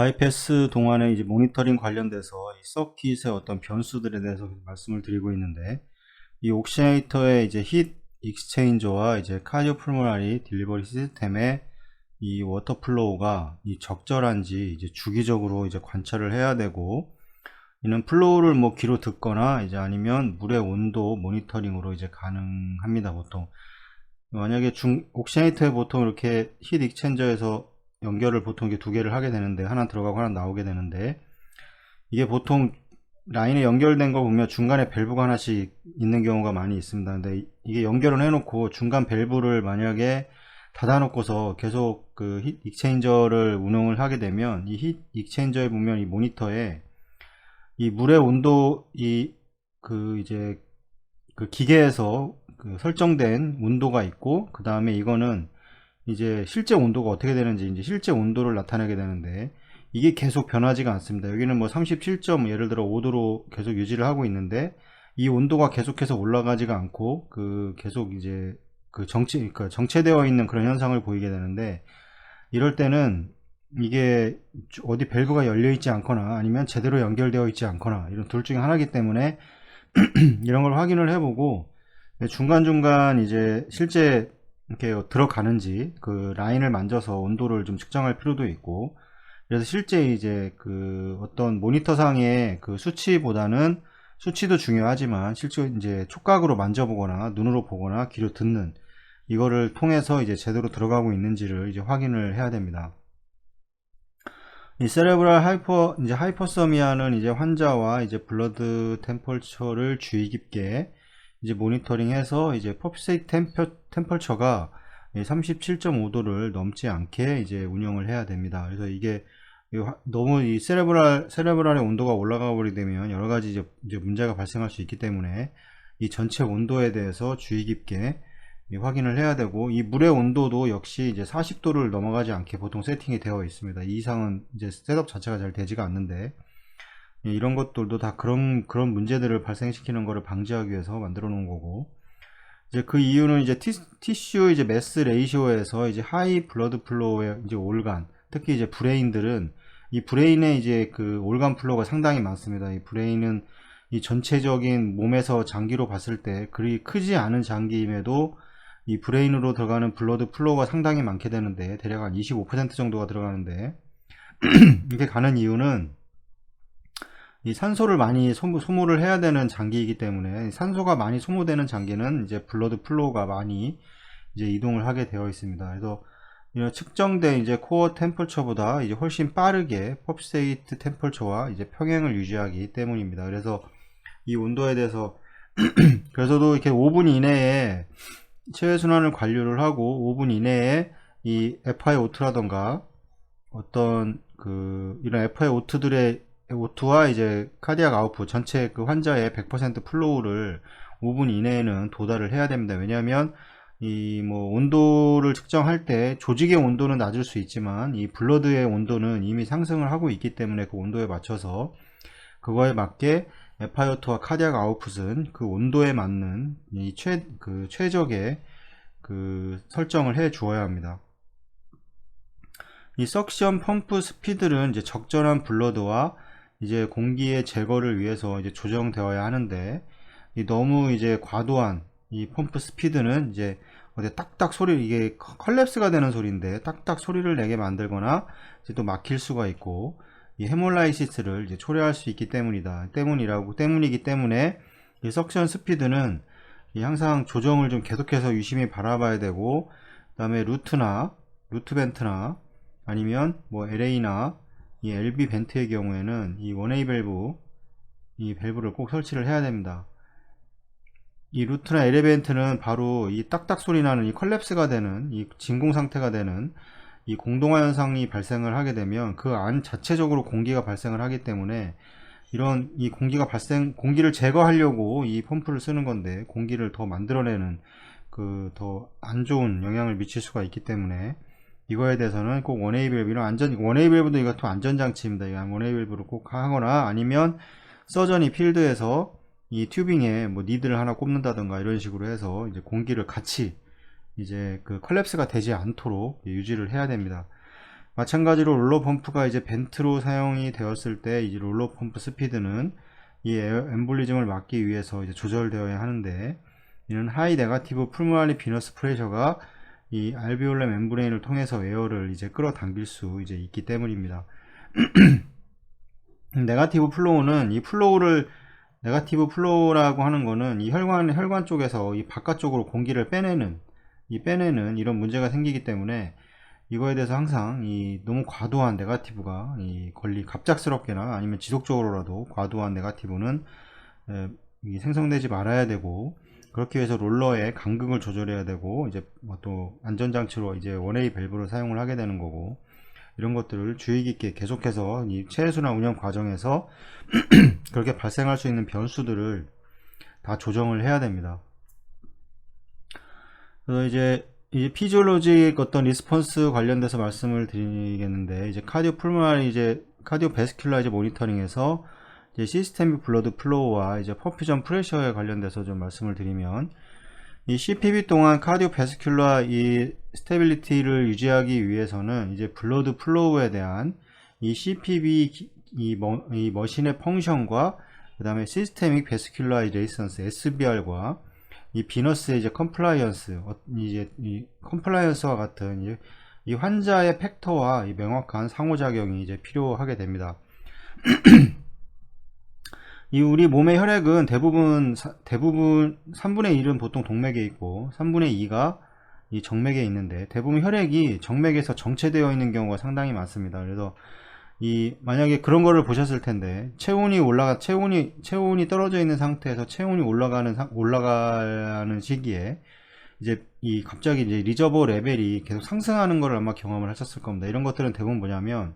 바이패스 동안에 이제 모니터링 관련돼서 이 서킷의 어떤 변수들에 대해서 말씀을 드리고 있는데, 이 옥시네이터의 이제 힛 익스체인저와 이제 카디오풀모나리 딜리버리 시스템의 이 워터 플로우가 이 적절한지 이제 주기적으로 이제 관찰을 해야 되고, 이는 플로우를 뭐 귀로 듣거나 이제 아니면 물의 온도 모니터링으로 이제 가능합니다. 보통 만약에 옥시네이터에 보통 이렇게 힛 익스체인저에서 연결을 보통 이게 두 개를 하게 되는데, 하나 들어가고 하나 나오게 되는데, 이게 보통 라인에 연결된 거 보면 중간에 밸브가 하나씩 있는 경우가 많이 있습니다. 근데 이게 연결을 해놓고 중간 밸브를 만약에 닫아 놓고서 계속 그 힛 익스체인저를 운영을 하게 되면, 이 힛 익스체인저에 보면 이 모니터에 이 물의 온도, 이제 그 기계에서 그 설정된 온도가 있고, 그 다음에 이거는 이제 실제 온도가 어떻게 되는지 이제 실제 온도를 나타내게 되는데, 이게 계속 변하지가 않습니다. 여기는 뭐 37점 예를 들어 5도로 계속 유지를 하고 있는데, 이 온도가 계속해서 올라가지가 않고 계속 이제 그러니까 정체되어 있는 그런 현상을 보이게 되는데, 이럴 때는 이게 어디 밸브가 열려 있지 않거나 아니면 제대로 연결되어 있지 않거나 이런 둘 중에 하나이기 때문에 이런 걸 확인을 해보고, 중간중간 이제 실제 이렇게 들어가는지 그 라인을 만져서 온도를 좀 측정할 필요도 있고, 그래서 실제 이제 그 어떤 모니터상의 그 수치보다는, 수치도 중요하지만 실제 이제 촉각으로 만져보거나 눈으로 보거나 귀로 듣는, 이거를 통해서 이제 제대로 들어가고 있는지를 이제 확인을 해야 됩니다. 이 세레브랄 하이퍼서미아는 이제 환자와 이제 블러드 템퍼처를 주의 깊게 이제 모니터링해서 이제 퍼피세이트 템퍼처가 37.5도를 넘지 않게 이제 운영을 해야 됩니다. 그래서 이게 너무 이 세레브랄의 온도가 올라가 버리게 되면 여러 가지 이제 문제가 발생할 수 있기 때문에, 이 전체 온도에 대해서 주의 깊게 확인을 해야 되고, 이 물의 온도도 역시 이제 40도를 넘어가지 않게 보통 세팅이 되어 있습니다. 이 이상은 이제 셋업 자체가 잘 되지가 않는데, 이런 것들도 다 그런 문제들을 발생시키는 것을 방지하기 위해서 만들어 놓은 거고, 이제 그 이유는 이제 티슈 이제 매스 레이시오에서 이제 하이 블러드 플로우의 이제 올간, 특히 이제 브레인들은, 이 브레인에 이제 그 올간 플로우가 상당히 많습니다. 이 브레인은 이 전체적인 몸에서 장기로 봤을 때 그리 크지 않은 장기임에도 이 브레인으로 들어가는 블러드 플로우가 상당히 많게 되는데, 대략 한 25% 정도가 들어가는데, 이렇게 가는 이유는 이 산소를 많이 소모를 해야 되는 장기이기 때문에, 산소가 많이 소모되는 장기는 이제 블러드 플로우가 많이 이제 이동을 하게 되어 있습니다. 그래서 이런 측정된 이제 코어 템퍼처보다 이제 훨씬 빠르게 퍼피세이트 템퍼처와 이제 평행을 유지하기 때문입니다. 그래서 이 온도에 대해서 그래서도 이렇게 5분 이내에 체외 순환을 관리를 하고, 5분 이내에 이 FiO2라던가 어떤 이런 FiO2들의 O2와 이제 카디악 아웃풋 전체 그 환자의 100% 플로우를 5분 이내에는 도달을 해야 됩니다. 왜냐하면 이 뭐 온도를 측정할 때 조직의 온도는 낮을 수 있지만, 이 블러드의 온도는 이미 상승을 하고 있기 때문에 그 온도에 맞춰서 그거에 맞게 FiO2와 카디악 아웃풋은 그 온도에 맞는 이 최적의 설정을 해 주어야 합니다. 이 석션 펌프 스피드는 이제 적절한 블러드와 이제 공기의 제거를 위해서 이제 조정되어야 하는데, 너무 이제 과도한 이 펌프 스피드는 이제 어디 딱딱 소리, 이게 컬랩스가 되는 소리인데 딱딱 소리를 내게 만들거나 이제 또 막힐 수가 있고, 이 헤몰라이시스를 이제 초래할 수 있기 때문이기 때문에 이 석션 스피드는 항상 조정을 좀 계속해서 유심히 바라봐야 되고, 그 다음에 루트 벤트나 아니면 뭐 LA나 이 LB 벤트의 경우에는 이 원웨이 밸브, 이 밸브를 꼭 설치를 해야 됩니다. 이 루트나 LA 벤트는 바로 이 딱딱 소리 나는 이 컬랩스가 되는, 이 진공 상태가 되는 이 공동화 현상이 발생을 하게 되면 그 안 자체적으로 공기가 발생을 하기 때문에, 이런 이 공기를 제거하려고 이 펌프를 쓰는 건데, 공기를 더 만들어내는 더 안 좋은 영향을 미칠 수가 있기 때문에, 이거에 대해서는 꼭 원웨이 밸브는 원웨이 밸브도 이것도 안전장치입니다. 원웨이 밸브를 꼭 하거나, 아니면 서전이 필드에서 이 튜빙에 뭐 니드를 하나 꼽는다던가 이런 식으로 해서 이제 공기를 같이 이제 그 컬랩스가 되지 않도록 유지를 해야 됩니다. 마찬가지로 롤러 펌프가 이제 벤트로 사용이 되었을 때 이제 롤러 펌프 스피드는 이 엠볼리즘을 막기 위해서 이제 조절되어야 하는데, 이는 하이 네가티브 풀모널리 비너스 프레셔가 이 알비올레 멤브레인을 통해서 에어를 이제 끌어당길 수 이제 있기 때문입니다. 네가티브 플로우는 이 플로우를 네가티브 플로우라고 하는 거는 이 혈관 쪽에서 이 바깥쪽으로 공기를 빼내는 이런 문제가 생기기 때문에, 이거에 대해서 항상 이 너무 과도한 네가티브가 갑작스럽게나 아니면 지속적으로라도 과도한 네가티브는 생성되지 말아야 되고, 그렇기 위해서 롤러의 간극을 조절해야 되고, 이제 또 안전장치로 이제 원웨이 밸브를 사용을 하게 되는 거고, 이런 것들을 주의 깊게 계속해서 이 체외순환 운영 과정에서 그렇게 발생할 수 있는 변수들을 다 조정을 해야 됩니다. 그래서 이제 피지올로직 어떤 리스폰스 관련돼서 말씀을 드리겠는데, 이제 카디오 풀모널 카디오 베스큘라 모니터링에서 이제 시스테믹 블러드 플로우와 이제 퍼퓨전 프레셔에 관련돼서 좀 말씀을 드리면, 이 CPB 동안 카디오 베스큘라 이 스테빌리티를 유지하기 위해서는 이제 블러드 플로우에 대한 이 CPB 이 머신의 펑션과 그 다음에 시스테믹 베스큘라 레이선스 SBR과 이 비너스의 이제 컴플라이언스 이 컴플라이언스와 같은 이 환자의 팩터와 이 명확한 상호작용이 이제 필요하게 됩니다. 이 우리 몸의 혈액은 대부분 3분의 1은 보통 동맥에 있고 3분의 2가 이 정맥에 있는데, 대부분 혈액이 정맥에서 정체되어 있는 경우가 상당히 많습니다. 그래서 만약에 그런 거를 보셨을 텐데, 체온이 떨어져 있는 상태에서 체온이 올라가는 시기에 이제 갑자기 이제 리저버 레벨이 계속 상승하는 거를 아마 경험을 하셨을 겁니다. 이런 것들은 대부분 뭐냐면,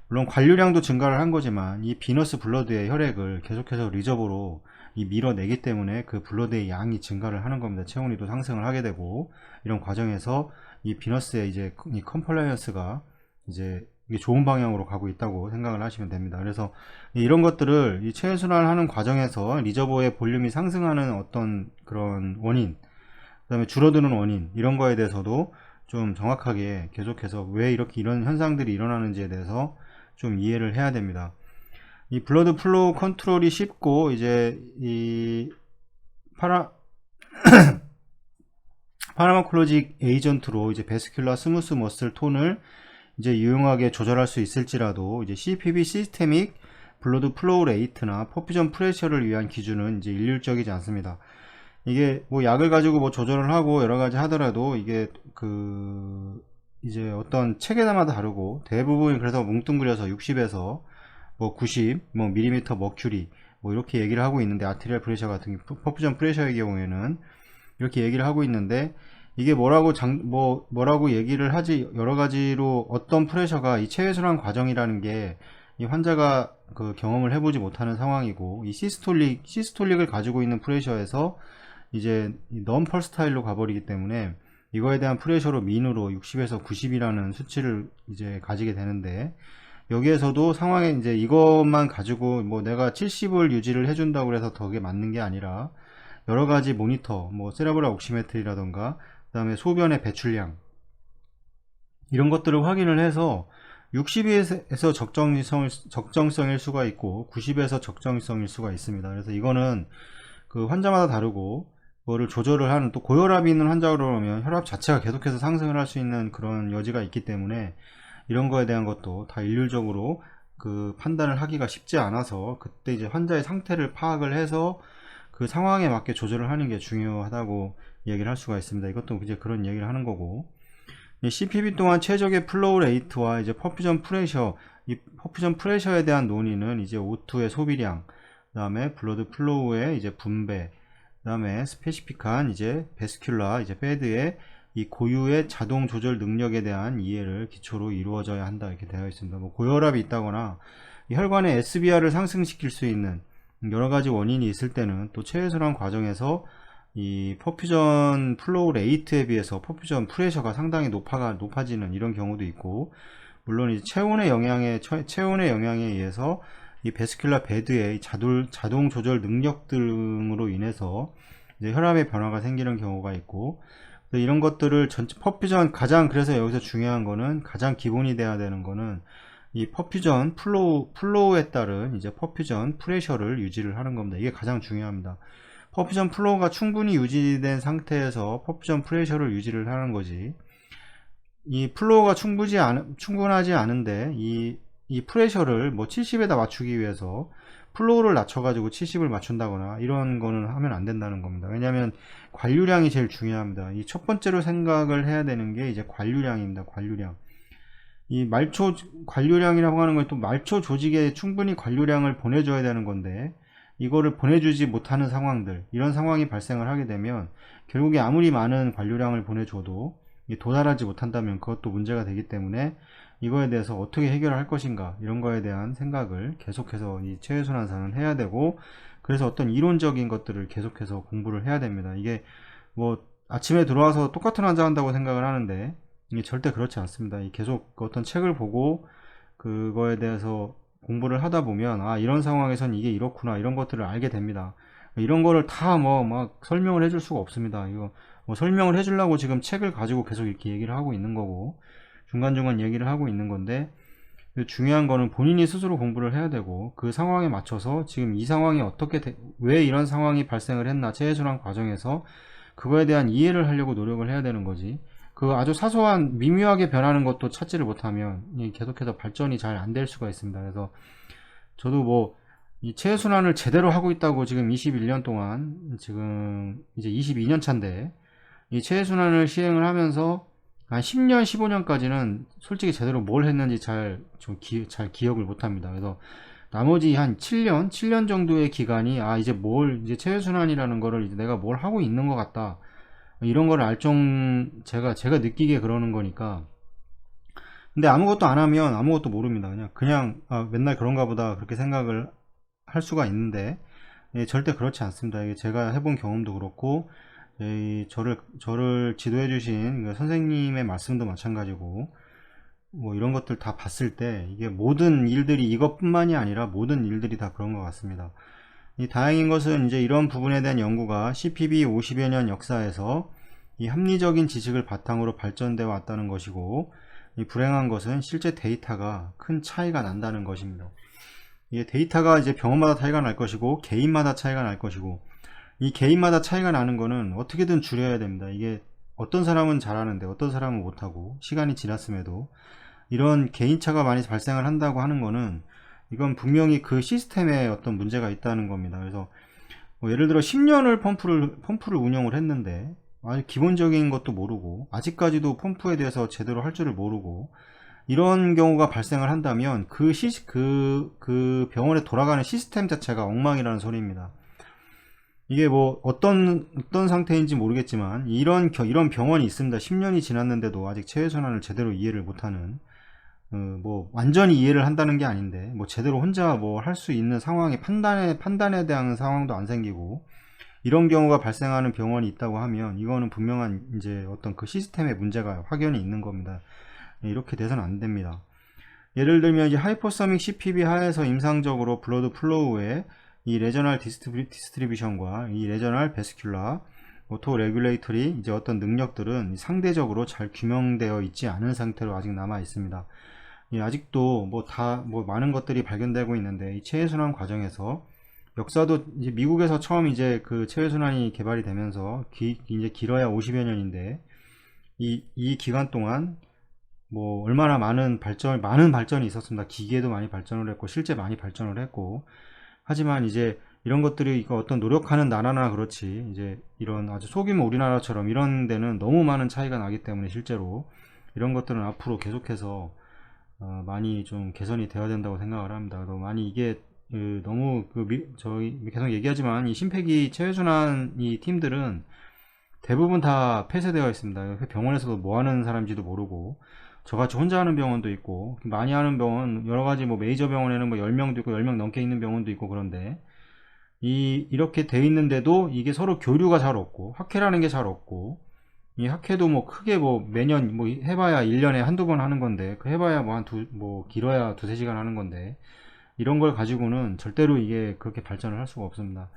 물론 관류량도 증가를 한 거지만 이 비너스 블러드의 혈액을 계속해서 리저버로 밀어내기 때문에 그 블러드의 양이 증가를 하는 겁니다. 체온이 또 상승을 하게 되고, 이런 과정에서 이 비너스의 이제 이 컴플라이언스가 이제 이게 좋은 방향으로 가고 있다고 생각을 하시면 됩니다. 그래서 이런 것들을 이 체외순환을 하는 과정에서 리저버의 볼륨이 상승하는 어떤 그런 원인, 그 다음에 줄어드는 원인, 이런 거에 대해서도 좀 정확하게 계속해서 왜 이런 현상들이 일어나는지에 대해서 좀 이해를 해야 됩니다. 이 블러드 플로우 컨트롤이 쉽고, 이제 이 파르마콜로직 에이전트로 이제 베스큘라 스무스 머슬 톤을 이제 유용하게 조절할 수 있을지라도, 이제 CPB 시스테믹 블러드 플로우 레이트나 퍼퓨전 프레셔를 위한 기준은 이제 일률적이지 않습니다. 이게 뭐 약을 가지고 뭐 조절을 하고 여러 가지 하더라도 이게 이제 어떤 체계마다 다르고, 대부분 그래서 뭉뚱그려서 60에서 뭐 90 뭐 밀리미터 머큐리 뭐 이렇게 얘기를 하고 있는데, 아트리얼 프레셔 같은 퍼퓨전 프레셔의 경우에는 이렇게 얘기를 하고 있는데, 이게 뭐라고 얘기를 하지, 여러 가지로 어떤 프레셔가 이 체외순환 과정이라는 게 이 환자가 경험을 해보지 못하는 상황이고, 이 시스톨릭을 가지고 있는 프레셔에서 이제 넌 펄스타일로 가버리기 때문에 이거에 대한 프레셔로 민으로 60에서 90이라는 수치를 이제 가지게 되는데, 여기에서도 상황에 이제 이것만 가지고 뭐 내가 70을 유지를 해준다고 해서 그게 맞는 게 아니라, 여러 가지 모니터, 뭐 세레브랄 옥시메트리라던가 그 다음에 소변의 배출량, 이런 것들을 확인을 해서 60에서 적정성일 수가 있고 90에서 적정성일 수가 있습니다. 그래서 이거는 그 환자마다 다르고, 그거를 조절을 하는, 또 고혈압이 있는 환자로 그러면 혈압 자체가 계속해서 상승을 할 수 있는 그런 여지가 있기 때문에, 이런 거에 대한 것도 다 일률적으로 판단을 하기가 쉽지 않아서, 그때 이제 환자의 상태를 파악을 해서 그 상황에 맞게 조절을 하는 게 중요하다고 얘기를 할 수가 있습니다. 이것도 이제 그런 얘기를 하는 거고, CPB 또한 최적의 플로우 레이트와 이제 퍼퓨전 프레셔, 이 퍼퓨전 프레셔에 대한 논의는 이제 O2의 소비량, 그 다음에 블러드 플로우의 이제 분배, 그 다음에 스페시픽한 이제 베스큘라 이제 패드의 이 고유의 자동 조절 능력에 대한 이해를 기초로 이루어져야 한다, 이렇게 되어 있습니다. 뭐 고혈압이 있다거나 이 혈관의 SBR을 상승시킬 수 있는 여러 가지 원인이 있을 때는, 또 체외순환 과정에서 이 퍼퓨전 플로우 레이트에 비해서 퍼퓨전 프레셔가 상당히 높아지는 이런 경우도 있고, 물론 이제 체온의 영향에 의해서 이 베스큘라 베드의 자동 조절 능력 등으로 인해서 이제 혈압의 변화가 생기는 경우가 있고, 이런 것들을 전체 퍼퓨전 가장, 그래서 여기서 중요한 거는, 가장 기본이 돼야 되는 거는 이 퍼퓨전 플로우에 따른 이제 퍼퓨전 프레셔를 유지를 하는 겁니다. 이게 가장 중요합니다. 퍼퓨전 플로우가 충분히 유지된 상태에서 퍼퓨전 프레셔를 유지를 하는 거지, 이 플로우가 충분하지 않은데 이 프레셔를 뭐 70에다 맞추기 위해서 플로우를 낮춰가지고 70을 맞춘다거나 이런 거는 하면 안 된다는 겁니다. 왜냐하면 관류량이 제일 중요합니다. 이 첫 번째로 생각을 해야 되는 게 이제 관류량입니다. 관류량. 이 말초 관류량이라고 하는 건 또 말초 조직에 충분히 관류량을 보내줘야 되는 건데, 이거를 보내주지 못하는 상황들, 이런 상황이 발생을 하게 되면 결국에 아무리 많은 관류량을 보내줘도 도달하지 못한다면 그것도 문제가 되기 때문에, 이거에 대해서 어떻게 해결할 것인가, 이런 거에 대한 생각을 계속해서 이 체외순환사는 해야 되고, 그래서 어떤 이론적인 것들을 계속해서 공부를 해야 됩니다. 이게 뭐 아침에 들어와서 똑같은 환자 한다고 생각을 하는데 이게 절대 그렇지 않습니다. 계속 어떤 책을 보고 그거에 대해서 공부를 하다 보면, 아, 이런 상황에선 이게 이렇구나, 이런 것들을 알게 됩니다. 이런 거를 다 뭐 막 설명을 해줄 수가 없습니다. 이거 뭐 설명을 해주려고 지금 책을 가지고 계속 이렇게 얘기를 하고 있는 거고, 중간중간 얘기를 하고 있는 건데, 중요한 거는 본인이 스스로 공부를 해야 되고, 그 상황에 맞춰서 지금 이 상황이 왜 이런 상황이 발생을 했나, 체외순환 과정에서 그거에 대한 이해를 하려고 노력을 해야 되는 거지, 그 아주 사소한 미묘하게 변하는 것도 찾지를 못하면 계속해서 발전이 잘 안 될 수가 있습니다. 그래서 저도 뭐 이 체외순환을 제대로 하고 있다고 지금 21년 동안, 지금 이제 22년 차인데, 이 체외순환을 시행을 하면서 한 10년, 15년까지는 솔직히 제대로 뭘 했는지 잘 기억을 못 합니다. 그래서 나머지 한 7년 정도의 기간이, 아, 이제 체외순환이라는 거를 이제 내가 뭘 하고 있는 것 같다, 이런 걸 제가 느끼게 그러는 거니까. 근데 아무것도 안 하면 아무것도 모릅니다. 그냥 아, 맨날 그런가 보다, 그렇게 생각을 할 수가 있는데, 절대 그렇지 않습니다. 이게 제가 해본 경험도 그렇고, 저를 지도해 주신 그 선생님의 말씀도 마찬가지고, 뭐 이런 것들 다 봤을 때 이게 모든 일들이, 이것뿐만이 아니라 모든 일들이 다 그런 것 같습니다. 다행인 것은 이제 이런 부분에 대한 연구가 CPB 50여 년 역사에서 이 합리적인 지식을 바탕으로 발전되어 왔다는 것이고, 이 불행한 것은 실제 데이터가 큰 차이가 난다는 것입니다. 이게 데이터가 이제 병원마다 차이가 날 것이고, 개인마다 차이가 날 것이고, 이 개인마다 차이가 나는 거는 어떻게든 줄여야 됩니다. 이게 어떤 사람은 잘하는데 어떤 사람은 못하고, 시간이 지났음에도 이런 개인차가 많이 발생을 한다고 하는 거는, 이건 분명히 그 시스템에 어떤 문제가 있다는 겁니다. 그래서 뭐 예를 들어 10년을 펌프를 운영을 했는데 아주 기본적인 것도 모르고, 아직까지도 펌프에 대해서 제대로 할 줄을 모르고, 이런 경우가 발생을 한다면 그 병원에 돌아가는 시스템 자체가 엉망이라는 소리입니다. 이게 뭐 어떤 상태인지 모르겠지만 이런 병원이 있습니다. 10년이 지났는데도 아직 체외순환을 제대로 이해를 못하는, 뭐 완전히 이해를 한다는 게 아닌데 뭐 제대로 혼자 뭐 할 수 있는 상황이, 판단에 대한 상황도 안 생기고, 이런 경우가 발생하는 병원이 있다고 하면 이거는 분명한 이제 어떤 그 시스템의 문제가 확연히 있는 겁니다. 이렇게 돼서는 안 됩니다. 예를 들면 이제 하이퍼서믹 CPB 하에서 임상적으로 블러드 플로우에 이 레저널 디스트리뷰션과 이 레저널 베스큘라 오토 레귤레이터리 이제 어떤 능력들은 상대적으로 잘 규명되어 있지 않은 상태로 아직 남아 있습니다. 아직도 뭐 많은 것들이 발견되고 있는데, 이 체외순환 과정에서 역사도 이제 미국에서 처음 이제 그 체외순환이 개발이 되면서 이제 길어야 50여 년인데, 이 기간 동안 뭐 얼마나 많은 발전이 있었습니다. 기계도 많이 발전을 했고, 실제 많이 발전을 했고, 하지만 이제 이런 것들이 어떤 노력하는 나라나 그렇지, 이제 이런 아주 소규모 우리나라처럼 이런 데는 너무 많은 차이가 나기 때문에 실제로 이런 것들은 앞으로 계속해서 많이 좀 개선이 되어야 된다고 생각을 합니다. 많이 이게 너무 저희 계속 얘기하지만 이 심폐기 체외순환 이 팀들은 대부분 다 폐쇄되어 있습니다. 병원에서도 뭐 하는 사람인지도 모르고, 저같이 혼자 하는 병원도 있고, 많이 하는 병원, 여러가지 뭐 메이저 병원에는 뭐 10명도 있고 10명 넘게 있는 병원도 있고, 그런데 이렇게 돼 있는데도 이게 서로 교류가 잘 없고, 학회라는 게 잘 없고, 이 학회도 뭐 크게 뭐 매년 뭐 해봐야 1년에 한두 번 하는 건데, 그 해봐야 뭐 길어야 2~3시간 하는 건데, 이런 걸 가지고는 절대로 이게 그렇게 발전을 할 수가 없습니다.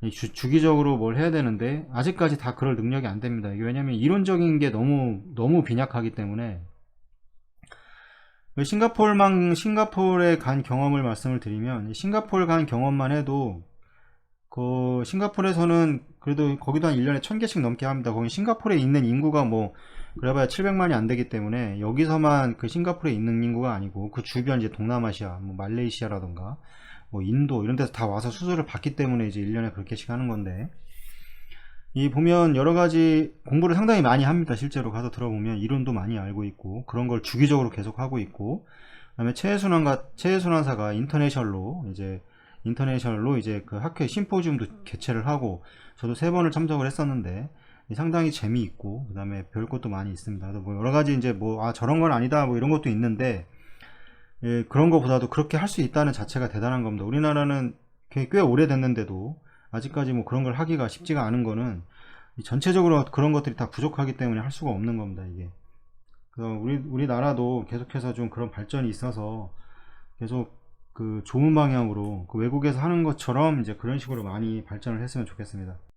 주기적으로 뭘 해야 되는데 아직까지 다 그럴 능력이 안 됩니다. 이게 왜냐면 이론적인 게 너무 빈약하기 때문에. 싱가포르에 간 경험을 말씀을 드리면, 싱가포르 간 경험만 해도 그 싱가포르에서는 그래도 거기도 한 1년에 1000개씩 넘게 합니다. 거기 싱가포르에 있는 인구가 뭐 그래봐야 700만이 안 되기 때문에 여기서만 그 싱가포르에 있는 인구가 아니고 그 주변 이제 동남아시아, 뭐 말레이시아라던가 뭐 인도 이런 데서 다 와서 수술을 받기 때문에 이제 1년에 그렇게씩 하는 건데, 이 보면 여러 가지 공부를 상당히 많이 합니다. 실제로 가서 들어보면 이론도 많이 알고 있고 그런 걸 주기적으로 계속 하고 있고, 그다음에 최혜순환사가 인터내셔널로 이제 그 학회 심포지움도 개최를 하고, 저도 3번을 참석을 했었는데 상당히 재미있고 그다음에 배울 것도 많이 있습니다. 뭐 여러 가지 이제 뭐 저런 건 아니다 뭐 이런 것도 있는데, 예, 그런 것보다도 그렇게 할 수 있다는 자체가 대단한 겁니다. 우리나라는 꽤 오래됐는데도 아직까지 뭐 그런 걸 하기가 쉽지가 않은 거는 전체적으로 그런 것들이 다 부족하기 때문에 할 수가 없는 겁니다, 이게. 그래서 우리나라도 계속해서 좀 그런 발전이 있어서 계속 그 좋은 방향으로 그 외국에서 하는 것처럼 이제 그런 식으로 많이 발전을 했으면 좋겠습니다.